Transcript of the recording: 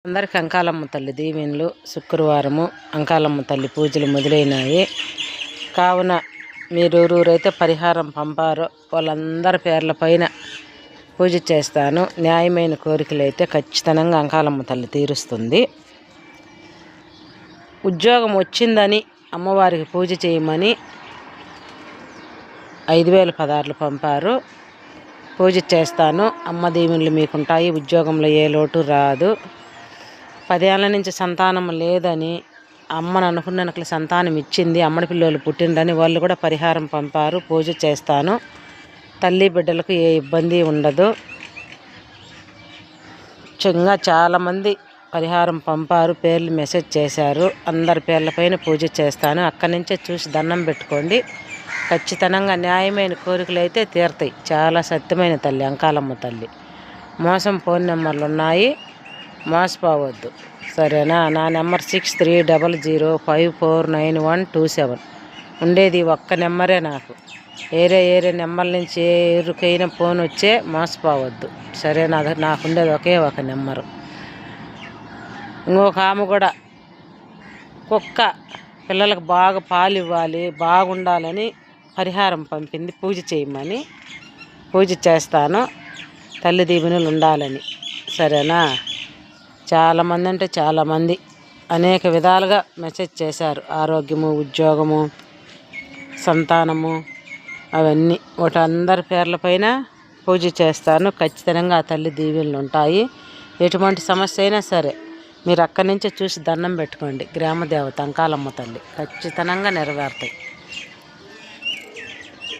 అందరికి అంకాలమ్మ తల్లి దీవెనలు. శుక్రవారము అంకాలమ్మ తల్లి పూజలు మొదలైనాయి. కావున మీరెవరైతే పరిహారం పంపారో వాళ్ళందరి పేర్ల పైన పూజ చేస్తాను. న్యాయమైన కోరికలు అయితే ఖచ్చితంగా అంకాలమ్మ తల్లి తీరుస్తుంది. ఉద్యోగం వచ్చిందని అమ్మవారికి పూజ చేయమని 5000 పదార్లు పంపారు. పూజ చేస్తాను. అమ్మ దీవెనలు మీకుంటాయి. ఉద్యోగంలో ఏ లోటు రాదు. 10 ఏళ్ళ నుంచి సంతానం లేదని అమ్మను అనుకున్నట్లు సంతానం ఇచ్చింది. అమ్మడి పిల్లలు పుట్టిందని వాళ్ళు కూడా పరిహారం పంపారు. పూజ చేస్తాను. తల్లి బిడ్డలకు ఏ ఇబ్బంది ఉండదు. చాలామంది పరిహారం పంపారు. పేర్లు మెసేజ్ చేశారు. అందరి పేర్లపైన పూజ చేస్తాను. అక్కడి నుంచే చూసి దండం పెట్టుకోండి. ఖచ్చితంగా న్యాయమైన కోరికలు అయితే తీరుతాయి. చాలా సత్యమైన తల్లి అంకాలమ్మ తల్లి. మోసం ఫోన్ నెంబర్లు ఉన్నాయి, మోసపోవద్దు. సరేనా? నా నెంబర్ 6300549127. ఉండేది ఒక్క నెంబరే నాకు. ఏరే నెంబర్ నుంచి ఎవరికైనా ఫోన్ వచ్చే మోసపోవద్దు. సరేనా? నాకుండేది ఒకే ఒక నెంబరు. ఇంకొక ఆమె కూడా కుక్క పిల్లలకు బాగా పాలు ఇవ్వాలి, బాగుండాలని పరిహారం పంపింది. పూజ చేయమని. పూజ చేస్తాను. తల్లి దీవెనలు ఉండాలని. సరేనా? చాలామంది అంటే చాలామంది అనేక విధాలుగా మెసేజ్ చేశారు. ఆరోగ్యము, ఉద్యోగము, సంతానము అవన్నీ అందరి పేర్లపైన పూజ చేస్తాను. ఖచ్చితంగా ఆ తల్లి దీవెనలు ఉంటాయి. ఎటువంటి సమస్య అయినా సరే మీరు అక్కడి నుంచే చూసి దండం పెట్టుకోండి. గ్రామదేవత అంకాలమ్మ తల్లి ఖచ్చితంగా నెరవేరుతాయి.